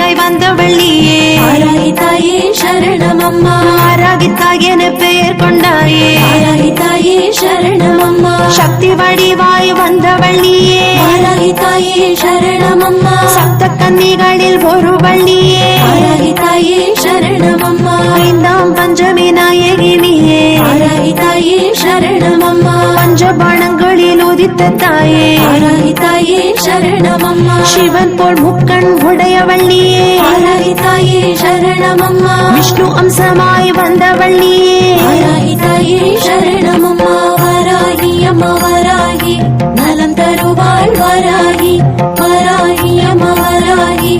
வடிவாய் வந்தவள் நீயே. வாராகி தாயே சரணமம்மா. வாராகி தாய் என பெயர் கொண்டாயே. வாராகி தாயே சரணமம்மா. சக்தி வடிவாய் வந்தவள் நீயே. வாராகி தாயே சரணமம்மா. சப்த கன்னிகளில் ஒருவள் நீயே. வாராகி தாயே சரணமம்மா. ஐந்தாம் பஞ்சமி நாயகி நீயே. வாராகி தாயே சரணமம்மா. பஞ்சபாணங்களில் உதித்த தாயே. வாராகி தாயே சரணமம்மா. சிவன் போல் முக்கண் உடையவள் நீயே. வாராகி தாயே சரணமம்மா. விஷ்ணு அம்சமாய் வந்தவள் நீயே. வாராகி தாயே சரணமம்மா. வாராகி அம்மா வாராகி நலம் தருவாள் வாராகி. வாராகி அம்மா வாராகி